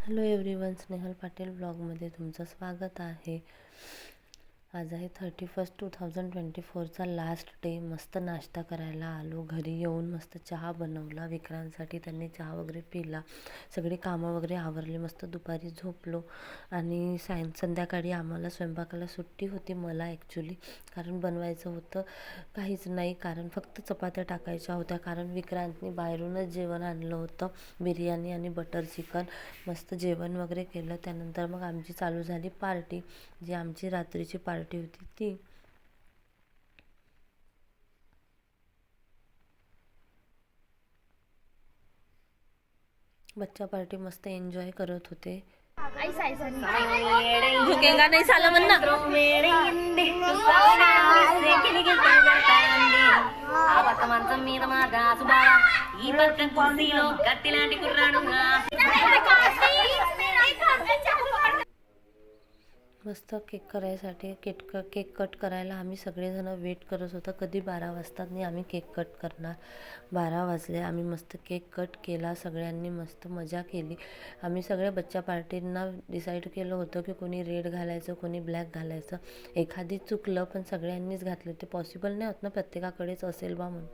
Hello everyone, Snehal Patil ब्लॉगमध्ये तुमचं स्वागत आहे. आज आहे 31 2024चा लास्ट डे. मस्त नाश्ता करायला आलो. घरी येऊन मस्त चहा बनवला विक्रांतसाठी. त्यांनी चहा वगैरे पिला. सगळी कामं वगैरे आवरली. मस्त दुपारी झोपलो आणि संध्याकाळी आम्हाला स्वयंपाकाला सुट्टी होती. मला ॲक्च्युली कारण बनवायचं होतं काहीच नाही, कारण फक्त चपात्या टाकायच्या होत्या. कारण विक्रांतनी बाहेरूनच जेवण आणलं होतं, बिर्याणी आणि बटर चिकन. मस्त जेवण वगैरे केलं. त्यानंतर मग आमची चालू झाली पार्टी, जी आमची रात्रीची पार्टी होती ती. बच्चा पार्टी मस्त एन्जॉय करत होते. झुकेगा नहीं साला मन्ना. मस्त केक करायसाठी केक कट करायला आम्ही सगळेजण वेट करत होतो. कधी 12 वाजतात नाही आम्ही केक कट करणार. 12 वाजले. आम्ही मस्त केक कट केला. सगळ्यांनी मस्त मजा केली. आम्ही सगळ्या बच्चा पार्टींना डिसाईड केलं होतं की कोणी रेड घालायचं, कोणी ब्लॅक घालायचं. एखादी चुकलं पण सगळ्यांनीच घातलं. ते पॉसिबल नाही होत ना प्रत्येकाकडेच असेल बा म्हणून.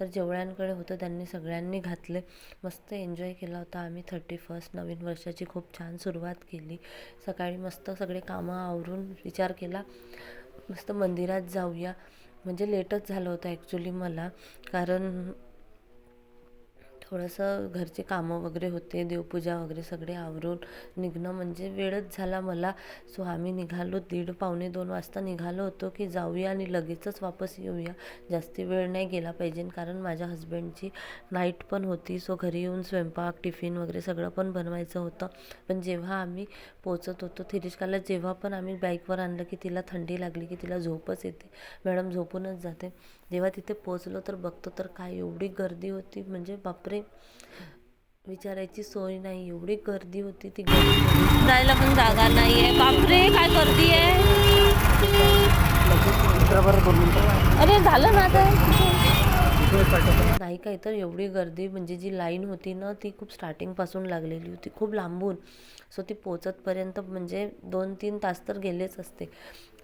तर जेवढ्यांकडे होतं त्यांनी सगळ्यांनी घातले. मस्त एन्जॉय केला होता आम्ही 31 नवीन वर्षाची. खूप छान सुरुवात केली. सकाळी मस्त सगळे कामं आवरून विचार केला मस्त मंदिरात जाऊया. म्हणजे लेटच झालं होतं ॲक्च्युली मला, कारण थोडंसं घरचे कामं वगैरे होते. देवपूजा वगैरे सगळे आवरून निघणं म्हणजे वेळच झाला मला. सो आम्ही निघालो 1:30-2 वाजता निघालो होतो की जाऊया आणि लगेचच वापस येऊया. जास्ती वेळ नाही गेला पाहिजे, कारण माझ्या हस्बंडची नाईट पण होती. सो घरी येऊन स्वयंपाक, टिफिन वगैरे सगळं पण बनवायचं होतं. पण जेव्हा आम्ही पोचत होतो थिरिष्काला, जेव्हा पण आम्ही बाईकवर आणलं की तिला थंडी लागली की तिला झोपच येते. मॅडम झोपूनच जाते. जेव्हा तिथे पोचलो तर बघतो तर काय एवढी गर्दी होती, म्हणजे बापरे, विचारायची सोय नाही. एवढी गर्दी होती. ती गर्दी जायला पण जागा नाही आहे. बापरे काय गर्दी आहे. अरे झालं ना आता नाही काय तर एवढी गर्दी, म्हणजे जी लाईन होती ना ती खूप स्टार्टिंगपासून लागलेली होती, खूप लांबून. सो ती पोचतपर्यंत म्हणजे 2-3 तास तर गेलेच असते.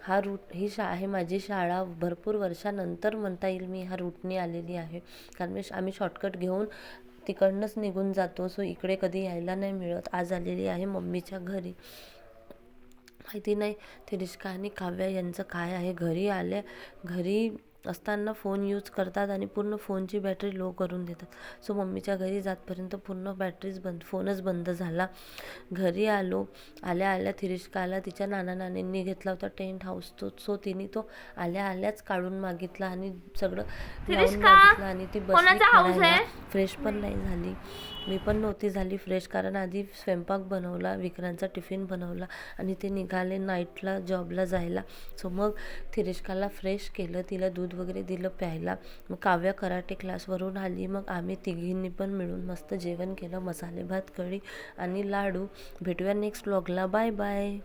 हा रूट, ही आहे माझी शाळा. भरपूर वर्षानंतर म्हणता येईल मी ह्या रूटने आलेली आहे, कारण आम्ही शॉर्टकट घेऊन तिकडनंच निघून जातो. सो इकडे कधी यायला नाही मिळत. आज आलेली आहे मम्मीच्या घरी. माहिती नाही थिरिष्का आणि काव्या यांचं काय आहे. घरी असताना फोन यूज करतात आणि पूर्ण फोनची बॅटरी लो करून देतात. सो मम्मीच्या घरी जातपर्यंत पूर्ण फोनच बंद झाला. घरी आलो. आल्या थिरिष्काला तिच्या नानींनी घेतला होता टेंट हाऊस. सो तिने तो आल्याच काढून मागितला आणि सगळं लावून मागितलं आणि ती बसली खेळायला. फ्रेश पण नाही झाली. मी पण नव्हती झाली फ्रेश, कारण आधी स्वयंपाक बनवला, विक्रांतचा टिफिन बनवला आणि ते निघाले नाईटला जॉबला जायला. सो मग थिरिष्काला फ्रेश केलं, तिला दूध वगैरे दिलं प्यायला. मग काव्या कराटे क्लासवरून आली. मग आम्ही तिघींनी पण मिळून मस्त जेवण केलं. मसाले भात, कढी आणि लाडू. भेटूया नेक्स्ट व्लॉगला. Bye bye.